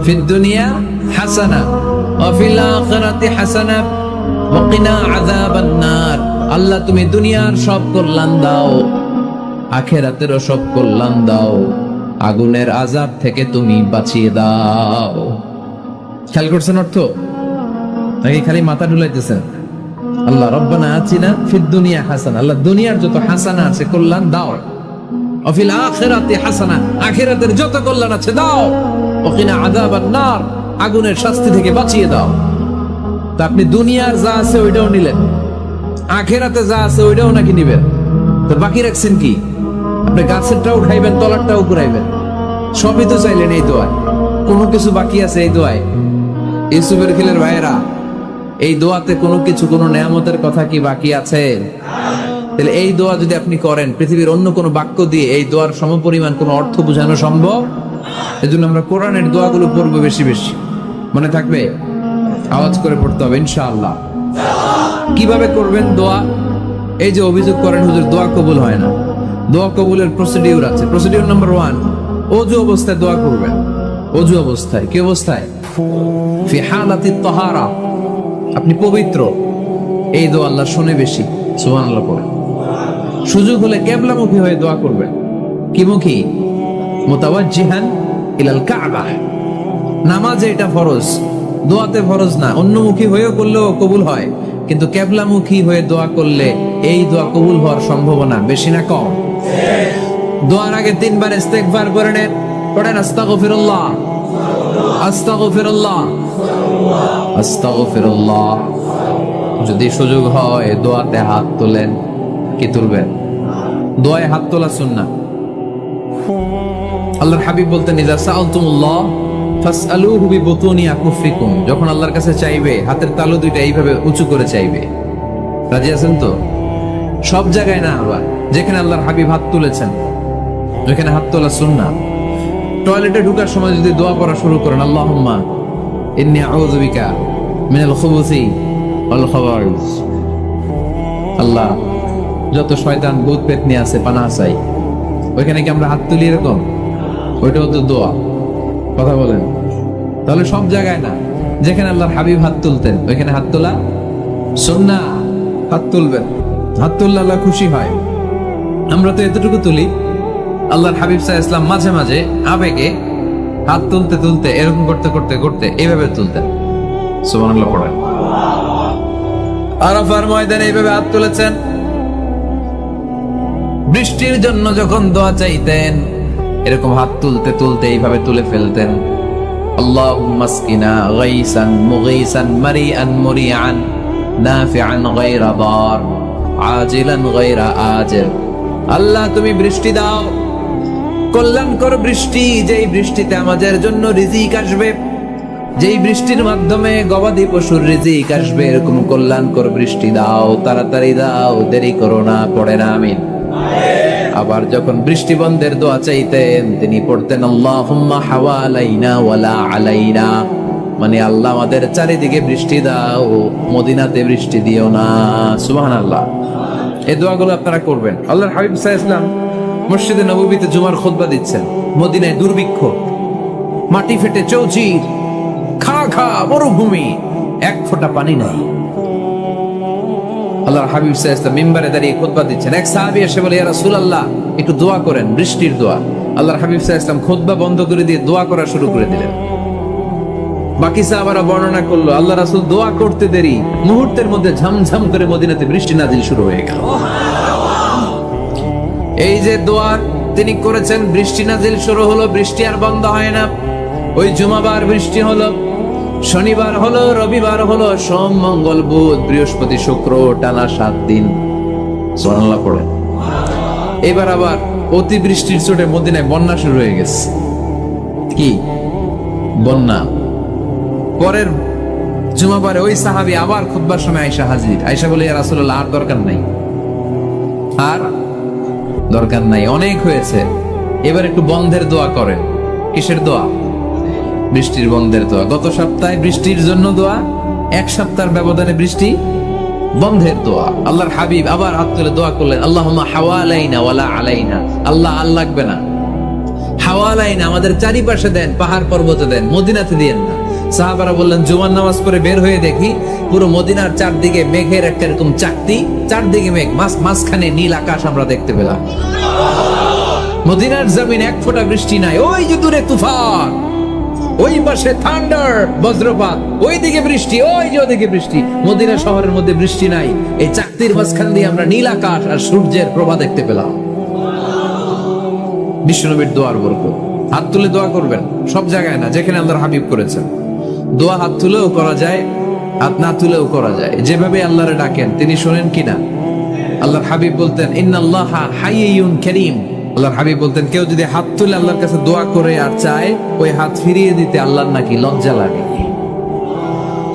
ফিদ দুনিয়া হাসানা ওয়া ফিল আখিরাতি হাসানা ওয়া কিনা আযাবান নার। আল্লাহ তুমি দুনিয়ার সব কল্যাণ দাও, আখিরাতেরও সব কল্যাণ দাও, আগুনের আযাব থেকে তুমি বাঁচিয়ে দাও। খেয়াল করছেন অর্থ নাকি খালি মাথা ঢুলাইতেছেন? আল্লাহ রব্বানা আতিনা ফিদ দুনিয়া হাসানা, আল্লাহ দুনিয়ার যত হাসানা আছে কল্যাণ দাও, ওয়া ফিল আখিরাতি হাসানা, আখিরাতের যত কল্যাণ আছে দাও, ওয়া কিনা আযাবান নার, আগুনের শাস্তি থেকে বাঁচিয়ে দাও। তা আপনি দুনিয়ার যা আছে ওইটাও নিলেন, আখিরাতে যা আছে ওইটাও নাকি নিবেন, তো বাকি রাখছেন কি? আপনি গাছেরটাও খাইবেন, তলারটাও কুড়াইবেন, সবই তো চাইলেন এই দোয়ায়। কোনো কিছু বাকি আছে এই দোয়ায়? ইউসুফের খিলের ভাইয়েরা, এই দোয়াতে কোনো কিছু, কোনো নেয়ামতের কথা কি বাকি আছে? তাহলে এই দোয়া যদি আপনি করেন, পৃথিবীর অন্য কোনো বাক্য দিয়ে এই দোয়ার সমপরিমাণ কোনো অর্থ বোঝানো সম্ভব? এজন্য আমরা কোরআনের দোয়াগুলো পড়বো বেশি বেশি। মনে থাকবে? আওয়াজ করে পড়তে হবে ইনশাআল্লাহ। কিভাবে করবেন দোয়া? এই যে অভিযোগ করেন হুজুর দোয়া কবুল হয় না, দোয়া কবুলের প্রসিডিউর আছে। প্রসিডিউর নাম্বার 1, ওযু অবস্থায় দোয়া করবেন। ওযু অবস্থায়, কি অবস্থায়? ফি হালাতিত তাহারা, আপনি পবিত্র, এই দোয়া আল্লাহ শুনে বেশি, সুবহানাল্লাহ পড়েন। সুযোগ হলে কিবলামুখী হয়ে দোয়া করবেন। কি মুখী? মুতাওয়াজ্জিহান ইলাল কাবা। নামাজে এটা ফরজ, দোয়াতে ফরজ না। অন্যমুখী হয়েও করলেও কবুল হয়, কিন্তু কিবলামুখী হয়ে দোয়া করলে এই দোয়া কবুল হওয়ার সম্ভাবনা বেশি না কম? দোয়ার আগে 3 বার ইস্তেগফার করে নেন, পড়েন আস্তাগফিরুল্লাহ, আস্তাগফিরুল্লাহ, আস্তাগফিরুল্লাহ। যদি সুযোগ হয় দোয়াতে হাত তোলেন। কি তুলবেন? দোয়ায় হাত তোলা সুন্নাহ। আল্লাহর হাবিব বলতেন, ইযা সাআলতুমুল্লাহ ফাসআলুহু বিবুতুনি আকুফিকুম। যখন আল্লাহর কাছে চাইবে, হাতের তালু দুইটা এইভাবে উঁচু করে চাইবে। রাজি আছেন তো? সব জায়গায় না, আবার যেখানে আল্লাহর হাবিব হাত তুলেছেন ওখানে হাত তোলা সুন্নাহ। টয়লেটে ঢোকার সময় যদি দোয়া পড়া শুরু করেন, আল্লাহুম্মা ইন্নী আউযু বিকা মিনাল খুবুসি ওয়াল খাবাইস, আল্লাহ যত শয়তান ভূত পেতনি আছে পানাহ চাই। ওইখানে কি আমরা হাত তুলি এরকম? ওইটাও তো দোয়া। কথা বলেন? তাহলে সব জায়গায় না, যেখানে আল্লাহর হাবিব হাত তুলতেন ওইখানে হাত তোলা সুন্নাহ। হাত তুলবেন, হাত তুললে আল্লাহ খুশি হয়। আমরা তো এতটুকু তুলি, আল্লাহর হাবিব সাল্লাল্লাহু আলাইহি ওয়াসাল্লাম মাঝে মাঝে আবেগে হাত তুলতে তুলতে এরকম করতে করতে করতে এইভাবে তুলতেন। সুবহানাল্লাহ পড়েন। আরাফার ময়দানে এইভাবে হাত তুলেছেন। বৃষ্টির জন্য যখন দোয়া চাইতেন এরকম হাত তুলতে তুলতে এইভাবে তুলে ফেলতেন। আল্লাহুম্মা আসকিনা গাইসান মুগীসান মারিআন মুরিআন নাফিআন গায়রা দার আজিলান গায়রা আজিল। আল্লাহ তুমি বৃষ্টি দাও, কল্যাণকর বৃষ্টি, যেই বৃষ্টিতে আমাদের জন্য রিজিক আসবে, যেই বৃষ্টির মাধ্যমে গবাদি পশুর রিজিক আসবে, এরকম কল্যাণকর বৃষ্টি দাও, তাড়াতাড়ি দাও, দেরি করো না। পড়ে না আমিন। আবার যখন বৃষ্টি বন্ধের দোয়া চাইতেন তিনি পড়তেন আল্লাহুম্মা হাওয়ালাইনা ওয়ালা আলাইনা, মানে আল্লাহ আমাদের চারিদিকে বৃষ্টি দাও, মদিনাতে বৃষ্টি দিও না। সুবহানাল্লাহ। এই দোয়াগুলো আপনারা করবেন। আল্লাহর হাবিব সাল্লাল্লাহু আলাইহি ওয়াসাল্লাম মসজিদে নববীতে জুমার খুতবা দিচ্ছেন, মদিনায় দুর্ভিক্ষ, মাটি ফেটে চৌচির, খা খা মরুভূমি, এক ফোঁটা পানি নাই। আল্লাহর হাবিব সাল্লাল্লাহু আলাইহি ওয়াসাল্লাম মিম্বারে দাঁড়িয়ে খুতবা দিচ্ছেন। এক সাহাবী এসে বলে, ইয়া রাসূলুল্লাহ, একটু দোয়া করেন, বৃষ্টির দোয়া। আল্লাহর হাবিব সাল্লাল্লাহু আলাইহি ওয়াসাল্লাম খুতবা বন্ধ করে দিয়ে দোয়া করা শুরু করে দিলেন। বাকি সাহাবারা বর্ণনা করলো, আল্লাহ রাসূল দোয়া করতে দেরি, মুহূর্তের মধ্যে ঝমঝম করে মদিনাতে বৃষ্টি নাজিল শুরু হয়ে গেল। এই যে দোয়া তিনি করেছেন, বৃষ্টি নাজিল শুরু হলো, বৃষ্টি আর বন্ধ হয় না। ওই জুমাবার বৃষ্টি হলো, শনিবার হলো, রবিবার হলো, সোম মঙ্গল বুধ বৃহস্পতি শুক্র, টানা 7 দিন। সুবহানাল্লাহ পড়ে। এবার আবার অতি বৃষ্টির চোটে মদিনায় বন্যা শুরু হয়ে গেছে। কি বন্যা? পরের জুমাবারে ওই সাহাবী আবার খুতবার সময় আয়েশা হাজির। আয়েশা বলে, ইয়া রাসূলুল্লাহ, আর দরকার নাই, আর দরকার নাই, অনেক হয়েছে, এবার একটু বন্ধের দোয়া করেন। কিসের দোয়া? বৃষ্টির বন্ধের দোয়া। গত সপ্তাহে বৃষ্টির জন্য দোয়া, এক সপ্তাহের ব্যবধানে বৃষ্টি বন্ধের দোয়া। আল্লাহর হাবিব আবার হাত তুলে দোয়া করলেন, আল্লাহুম্মা হাওয়ালাইনা ওয়ালা আলাইনা। আল্লাহ আর লাগবে না, হাওয়ালাইনা, আমাদের চারিপাশে দেন, পাহাড় পর্বতে দেন, মদিনাতে দিয়েন না। সাহাবারা বললেন, জুমার নামাজ পড়ে বের হয়ে দেখি পুরো মদিনার চারদিকে মেঘের একটা এরকম চাকতি, চারদিকে মেঘ, মাঝখানে নীল আকাশ আমরা দেখতে পেলাম। মদিনার জমিন এক ফোঁটা বৃষ্টি নাই। ওই যে দূরে তুফান, ওই পাশে থান্ডার, বজ্রপাত, ওই দিকে বৃষ্টি, ওই যে ওদিকে বৃষ্টি। মদিনা শহরের মধ্যে বৃষ্টি নাই, এই চাকতির মাঝখান দিয়ে আমরা নীল আকাশ আর সূর্যের প্রভা দেখতে পেলাম। বিশ্বনবীর দোয়ার বরকত। হাত তুলে দোয়া করবেন, সব জায়গায় না, যেখানে আল্লাহর হাবিব করেছেন। দোয়া হাত তুলেও করা যায়, হাত না তুলেও করা যায়, যেভাবে আল্লাহরে ডাকেন তিনি শোনেন কিনা। আল্লাহর হাবিব বলতেন, ইন্নাল্লাহা হাইয়ুন কারীম। আল্লাহর হাবিব বলতেন, কেউ যদি হাত তুলে আল্লাহর কাছে দোয়া করে আর চায়, ওই হাত ফিরিয়ে দিতে আল্লাহর নাকি লজ্জা লাগে।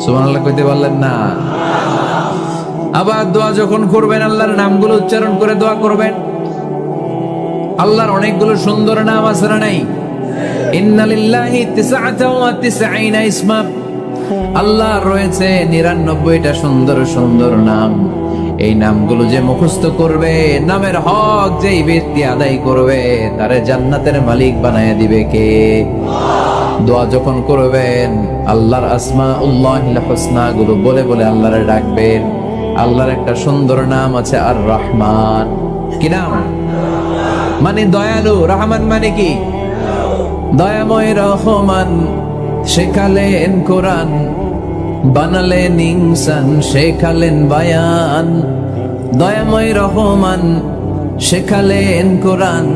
সুবহানাল্লাহ কইতে পারলেন না? আবার দোয়া যখন করবেন, আল্লাহর নামগুলো উচ্চারণ করে দোয়া করবেন। আল্লাহর অনেকগুলো সুন্দর নাম আছে না নাই? ইন্নালিল্লাহি 99 ইসমা। আল্লাহর রয়েছে 99টা সুন্দর সুন্দর নাম। এই নামগুলো যে মুখস্থ করবে, নামের হক যেই ব্যক্তি আদায় করবে, তারে জান্নাতের মালিক বানায় দিবে কে? দোয়া যখন করবেন, আল্লাহর আসমাউল্লাহিল হুসনা গুলো বলে বলে আল্লাহরে ডাকবেন। আল্লাহর একটা সুন্দর নাম আছে আর রহমান। কি নাম? মানে দয়ালু। রহমান মানে কি? দয়াময়। রহমান শেখালেন কোরআন, বানালেন ইনসান, শেখালেন বায়ান। দয়াময় রহমান শেখালেন কোরআন,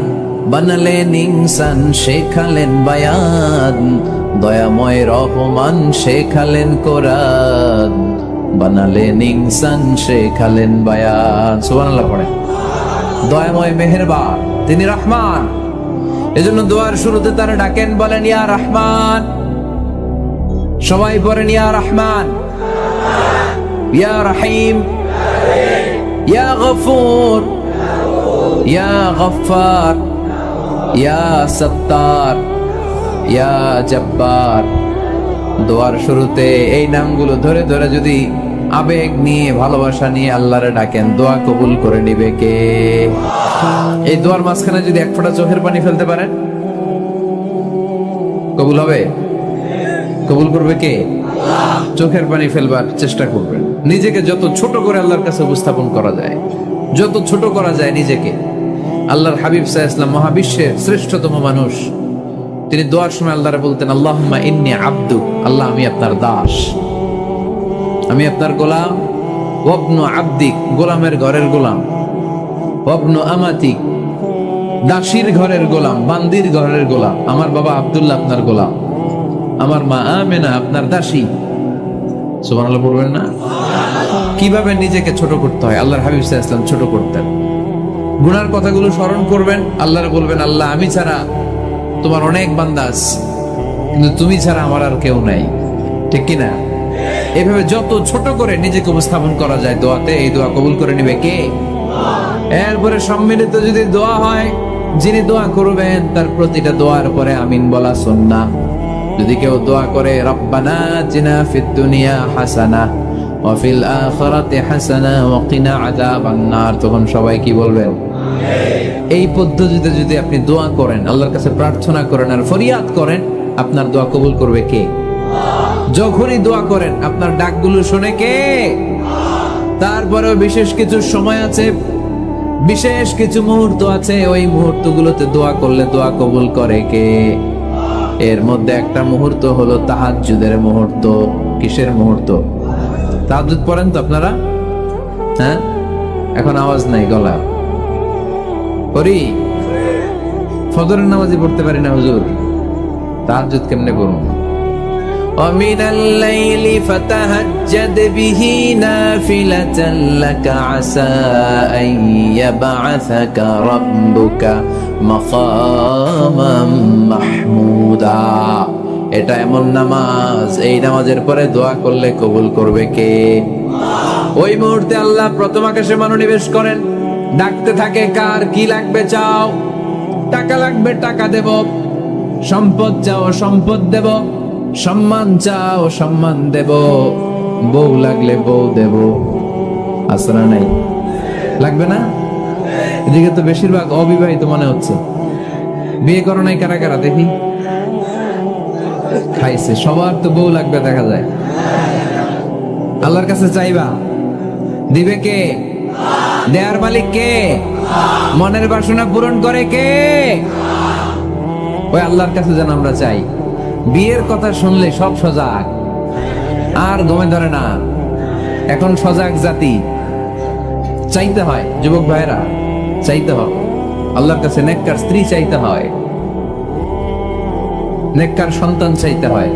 বানালেন ইনসান, শেখালেন বায়ান। দয়াময় রহমান শেখালেন কোরআন, বানালেন ইনসান, শেখালেন বায়ান। সুবহানাল্লাহ পড়ে। দয়াময় মেহেরবান, তিনি রহমান। এজন্য দোয়ার শুরুতে তারা ডাকেন, বলেন ইয়া রহমান। সবাই পড়েন ইয়া রহমান, ইয়া রহিম, ইয়া গফুর, ইয়া গফফার, ইয়া সত্তার, ইয়া জব্বার। দোয়ার শুরুতে এই নামগুলো ধরে ধরে যদি আবেগ নিয়ে, ভালোবাসা নিয়ে আল্লাহরে ডাকেন, দোয়া কবুল করে নিবে কে? এই দোয়ার মাঝখানে যদি এক ফোঁটা চোখের পানি ফেলতে পারেন, কবুল হবে? কবুল করবে কে? চোখের পানি ফেলবার চেষ্টা করবেন। নিজেকে যত ছোট করে আল্লাহর কাছে উপস্থাপন করা যায়, যত ছোট করা যায় নিজেকে। আল্লাহর হাবিব সাল্লাল্লাহু আলাইহি ওয়াসাল্লাম, মহাবিশ্বের শ্রেষ্ঠতম মানুষ, তিনি দোয়ার সময় আল্লাহরে বলতেন, আল্লাহুম্মা ইন্নী আবদুক। আল্লাহ, আমি আপনার দাস, আমি আপনার গোলাম। ওয়াবনু আবদিক, গোলামের ঘরের গোলাম। ওয়াবনু আমাতিক, দাসীর ঘরের গোলাম, বান্দির ঘরের গোলাম। আমার বাবা আব্দুল্লাহ আপনার গোলাম, আমার মা আমেনা আপনার দাসী। সুবহানাল্লাহ বলবেন না? কিভাবে নিজেকে ছোট করতে হয় আল্লাহর হাবিব সাল্লাল্লাহু আলাইহি ওয়াসাল্লাম ছোট করতেন। গুনার কথাগুলো স্মরণ করবেন, আল্লাহরে বলবেন, আল্লাহ, আমি ছাড়া তোমার অনেক বান্দা আছে, কিন্তু তুমি ছাড়া আমার আর কেউ নাই। ঠিক কিনা? এভাবে যত ছোট করে নিজেকে উপস্থাপন করা যায় দোয়াতে, এই দোয়া কবুল করে নিবে কে? এরপরে সম্মিলিত যদি দোয়া হয়, যিনি দোয়া করবেন তার প্রতিটা দোয়ার পরে আমিন বলা সুন্নাহ। যদি কেউ দোয়া করে, রব্বানা আতিনা ফিদ দুনিয়া হাসানাহ ওয়া ফিল আখিরাতি হাসানাহ ওয়া কিনা আযাবান নার, তখন সবাই কি বলবেন? এই পদ্ধতিতে যদি আপনি দোয়া করেন, আল্লাহর কাছে প্রার্থনা করেন আর ফরিয়াদ করেন, আপনার দোয়া কবুল করবে কে? যখনই দোয়া করেন আপনার ডাকগুলো শুনে কে? তারপরেও বিশেষ কিছু সময় আছে, বিশেষ কিছু মুহূর্ত আছে, ওই মুহূর্তগুলোতে দোয়া করলে দোয়া কবুল করে কে? এর মধ্যে একটা মুহূর্ত হলো তাহাজ্জুদের মুহূর্ত। কিসের মুহূর্ত? তাহাজ্জুদ পড়েন তো আপনারা? হ্যাঁ, এখন আওয়াজ নাই, গলা পড়ি। ফজরের নামাজই পড়তে পারি না হুজুর, তাহাজ্জুদ কেমনে করুন? ومن الليل فتهجد به نافلة لك عسى أن يبعثك ربك مقاما محمودا। এটা এমন নামাজ, এই নামাজের পরে দোয়া করলে কবুল করবে কে? ওই মুহূর্তে আল্লাহ প্রথম আকাশে মনোনিবেশ করেন, ডাকতে থাকে, কার কি লাগবে চাও? টাকা লাগবে টাকা দেব, সম্পদ চাও সম্পদ দেব, সম্মান চাও সম্মান দেব, বউ লাগলে বউ দেব। আসরা নাই? লাগবে না? এদিকে তো বেশিরভাগ অবিবাহিত মনে হচ্ছে। বিয়ে করো নাই কারা কারা দেখি? খাইছে। সবার তো বউ লাগবে দেখা যায়। আল্লাহর কাছে চাইবা, দিবে কে? দেয়ার মালিক কে? মনের বাসনা পূরণ করে কে? ওই আল্লাহর কাছে যেন আমরা চাই। বিয়ের কথা শুনলে সব সজাগ, আর দমে ধরে না। এখন সজাগ জাতি, চাইতে হয়। যুবক ভাইরা চাইতে হয় আল্লাহর কাছে, নেককার স্ত্রী চাইতে হয়, নেককার সন্তান চাইতে হয়।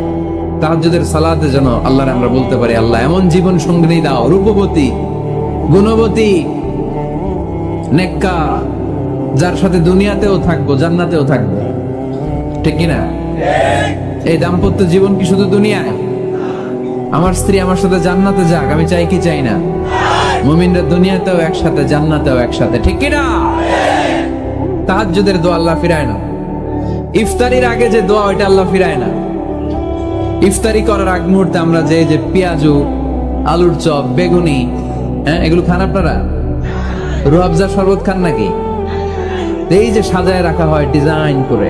তাহাজ্জুদের সালাতে যেন আল্লাহর আমরা বলতে পারি, আল্লাহ এমন জীবন সঙ্গিনী দাও, রূপবতী গুণবতী নেককার, যার সাথে দুনিয়াতেও থাকবো জান্নাতেও থাকবো। ঠিক কিনা? এই দাম্পত্য জীবন কি শুধু দুনিয়ায়? আমার স্ত্রী আমার সাথে জান্নাতে যাক, আমি চাই কি চাই না? মুমিনরা দুনিয়াতেও একসাথে জান্নাতেও একসাথে। ঠিক কিনা? তাহাজ্জুদের দোয়া আল্লাহ ফিরায় না। ইফতারির আগে যে দোয়া, ওইটা আল্লাহ ফিরায় না। ইফতারি করার আগ মুহূর্তে আমরা যে পেঁয়াজু, আলুর চপ, বেগুনি, হ্যাঁ এগুলো খান আপনারা? রুয়াবজা শরবত খান নাকি? এই যে সাজায় রাখা হয় ডিজাইন করে,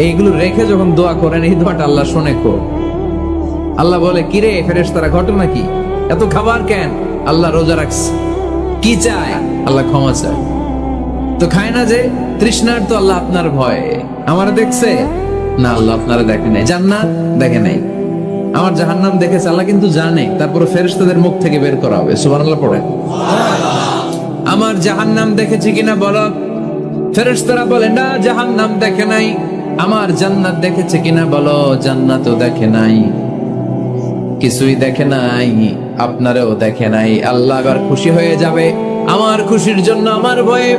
এইগুলো রেখে যখন দোয়া করেন, এই দোয়াটা আল্লাহ শোনে কো। আল্লাহ বলে, কিরে ফেরেশতারা, ঘটনা কি? এত খাবার কেন? আল্লাহ রোজা রাখছে। কি চায়? আল্লাহ ক্ষমা চায়। তো খায় না যে তৃষ্ণার, তো আল্লাহ আপনার ভয়। আমার দেখছে না? আল্লাহ আপনারা দেখে নাই। জান্নাত দেখে নাই, আমার জাহান্নাম দেখেছে আল্লাহ কিন্তু জানে। তারপরে ফেরেশতাদের মুখ থেকে বের করা হবে। সুবহানাল্লাহ পড়ে। আমার জাহান্নাম দেখেছি কিনা বলো? ফেরেশতারা বলে না, জাহান্নাম দেখে নাই। আমার জান্নাত দেখেছে কিনা বলো? জান্নাতও দেখে নাই, কিছুই দেখে নাই, আপনারও দেখে নাই। আল্লাহ এবার খুশি হয়ে যাবে। আমার খুশির জন্য আমার ভয়ে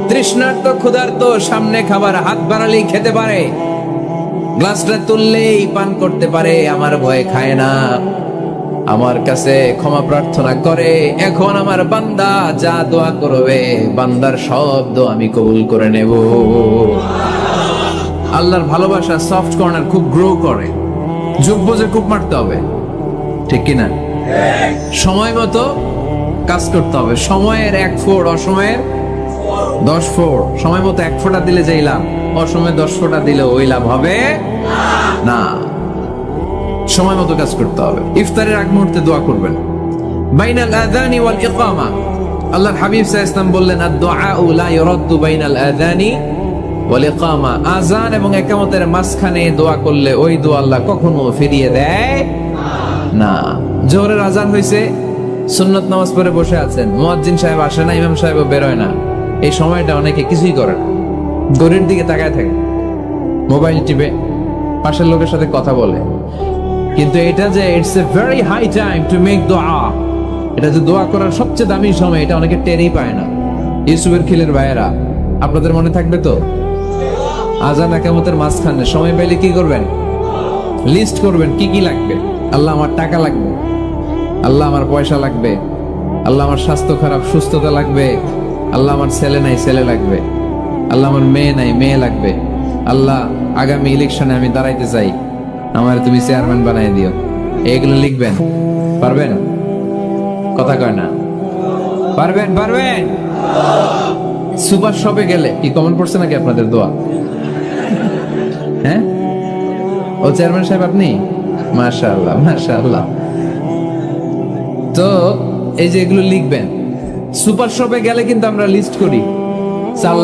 তৃষ্ণার্ত ক্ষুধার্ত সামনে খাবার হাত বাড়ালেই খেতে পারে, গ্লাসটা তুললেই পান করতে পারে, আমার ভয়ে খায় না, আমার কাছে ক্ষমা প্রার্থনা করে। এখন আমার বান্দা যা দোয়া করবে, বান্দার সব দোয়া আমি কবুল করে নেব। আল্লাহর ভালোবাসা সফট কর্নার খুব গ্রো করে, যুগ বুঝে খুব মারতে হবে। ঠিক কিনা? সময় মতো কাজ করতে হবে। সময়ের 1 ফোঁট, অসময়ের 10 ফোঁট। সময় মতো 1 ফোঁটা দিলে যেই লাভ, অসময়ে 10 ফোঁটা দিলে ওই লাভ হবে না। সময় মতো কাজ করতে হবে। ইফতারের আগ মুহূর্তে দোয়া করবেন। বাইনাল আযানি ওয়াল ইকামা, আল্লাহর হাবিব সাল্লাল্লাহু আলাইহি ওয়াসাল্লাম বললেন, আদ-দুআউ লা ইউরাদ্দু বাইনাল আযানি ওয়াল ইকামা। আযান এবং ইকামতের মাঝখানে দোয়া করলে ওই দোয়া আল্লাহ কখনো ফিরিয়ে দেয় না। জোহরের আযান হইছে, সুন্নাত নামাজ পড়ে বসে আছেন, মুয়াজ্জিন সাহেব আসে না, ইমাম সাহেবও বের হয় না। এই সময়টা অনেকে কিছুই করে না, ঘড়ির দিকে তাকায় থাকে, মোবাইল টিপে, পাশের লোকের সাথে কথা বলে। কিন্তু এটা যে it's a very high time to make দোয়া, এটা যে দোয়া করার সবচেয়ে দামি সময়, এটা অনেকে টেরই পায় না। ইউসুফের খিলের ভাইয়েরা, আপনাদের মনে থাকবে তো? আযান ইকামতের মাঝখানে সময় পেলে কি করবেন? লিস্ট করবেন কি কি লাগবে। আল্লাহ আমার টাকা লাগবে, আল্লাহ আমার পয়সা লাগবে, আল্লাহ আমার স্বাস্থ্য খারাপ সুস্থতা লাগবে, আল্লাহ আমার ছেলে নাই ছেলে লাগবে, আল্লাহ আমার মেয়ে নাই মেয়ে লাগবে, আল্লাহ আগামী ইলেকশনে আমি দাঁড়াইতে চাই, আমার তুমি চেয়ারম্যান বানাই দিও। এগুলো লিখবেন। পারবেন? কথা কয় না। পারবেন? পারবেন? সুপার শপে গেলে কি কমন পড়ছে নাকি আপনাদের দোয়া? হ্যাঁ, ও চেয়ারম্যান সাহেব আপনি? মাশাআল্লাহ মাশাআল্লাহ। তো এই যে এগুলো লিখবেন, সুপার শপে গেলে কিন্তু আমরা লিস্ট করি 4